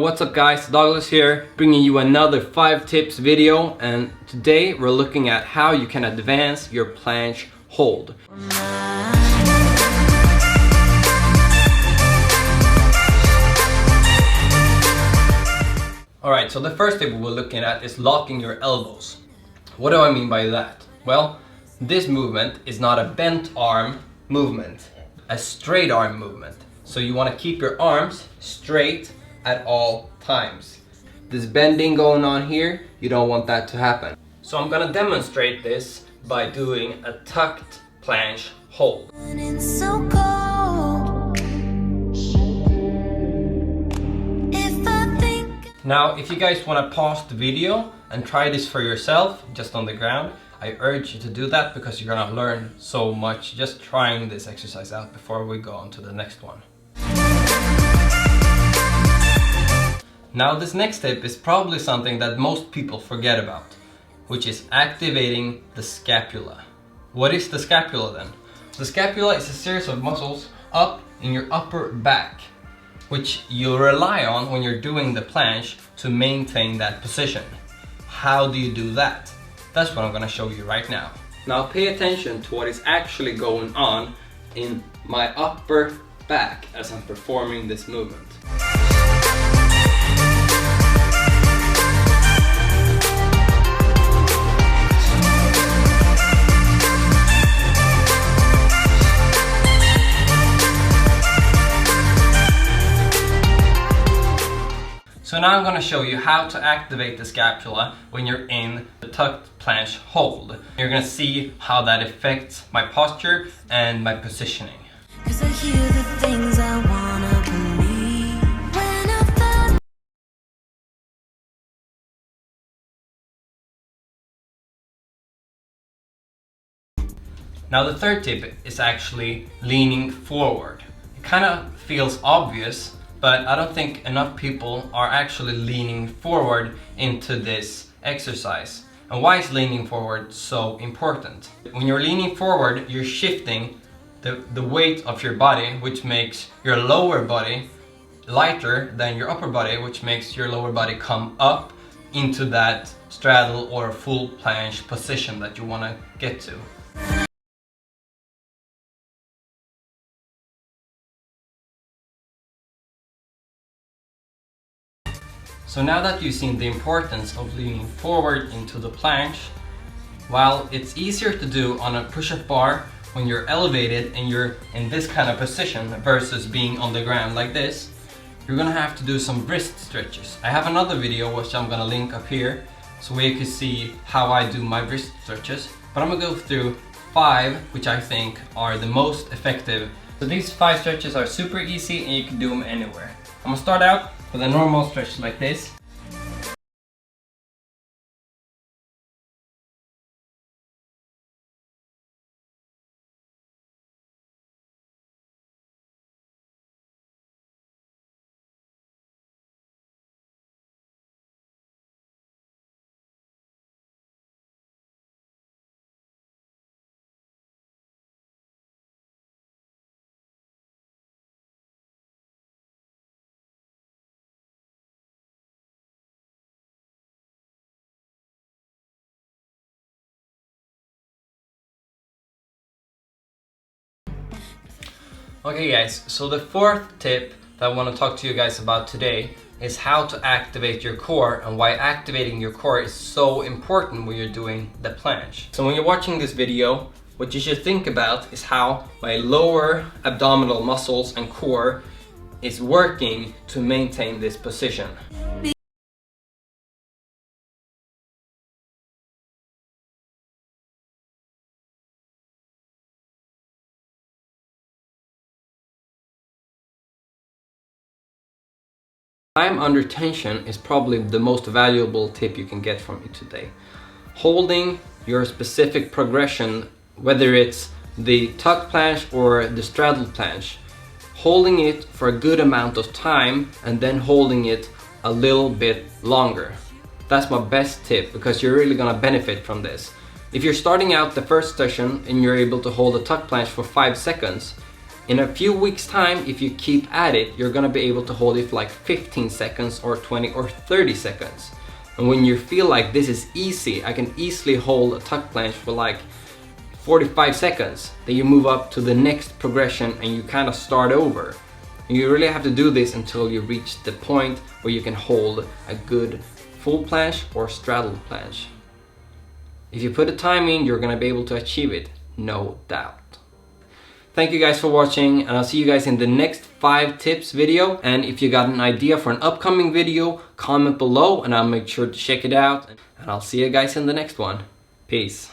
What's up guys, Douglas here, bringing you another 5 tips video, and today we're looking at how you can advance your planche hold. Alright, so the first tip we're looking at is locking your elbows. What do I mean by that? Well, this movement is not a bent arm movement, a straight arm movement. So you want to keep your arms straight at all times. This bending going on here, you don't want that to happen. So I'm gonna demonstrate this by doing a tucked planche hold. Now, if you guys want to pause the video and try this for yourself, just on the ground, I urge you to do that because you're gonna learn so much just trying this exercise out before we go on to the next one. Now this next tip is probably something that most people forget about, which is activating the scapula. What is the scapula then? The scapula is a series of muscles up in your upper back, which you rely on when you're doing the planche to maintain that position. How do you do that? That's what I'm gonna show you right now. Now pay attention to what is actually going on in my upper back as I'm performing this movement. So now I'm going to show you how to activate the scapula when you're in the tucked planche hold. You're going to see how that affects my posture and my positioning. Now the third tip is actually leaning forward. It kind of feels obvious, but I don't think enough people are actually leaning forward into this exercise. And why is leaning forward so important? When you're leaning forward, you're shifting the weight of your body, which makes your lower body lighter than your upper body, which makes your lower body come up into that straddle or full planche position that you want to get to. So now that you've seen the importance of leaning forward into the planche, while it's easier to do on a push-up bar when you're elevated and you're in this kind of position versus being on the ground like this, you're gonna have to do some wrist stretches. I have another video which I'm gonna link up here so where you can see how I do my wrist stretches, but I'm gonna go through 5 which I think are the most effective. So these 5 stretches are super easy and you can do them anywhere. I'm gonna start out with a normal stretch like this. Okay guys, so the 4th tip that I want to talk to you guys about today is how to activate your core and why activating your core is so important when you're doing the planche. So when you're watching this video, what you should think about is how my lower abdominal muscles and core is working to maintain this position. Time under tension is probably the most valuable tip you can get from me today. Holding your specific progression, whether it's the tuck planche or the straddle planche, holding it for a good amount of time and then holding it a little bit longer. That's my best tip because you're really gonna benefit from this. If you're starting out the first session and you're able to hold a tuck planche for 5 seconds, In a few weeks time, if you keep at it, you're gonna be able to hold it for like 15 seconds or 20 or 30 seconds. And when you feel like this is easy, I can easily hold a tuck planche for like 45 seconds, then you move up to the next progression and you kind of start over. And you really have to do this until you reach the point where you can hold a good full planche or straddle planche. If you put the time in, you're gonna be able to achieve it, no doubt. Thank you guys for watching, and I'll see you guys in the next 5 tips video. And if you got an idea for an upcoming video, comment below and I'll make sure to check it out. And I'll see you guys in the next one. Peace.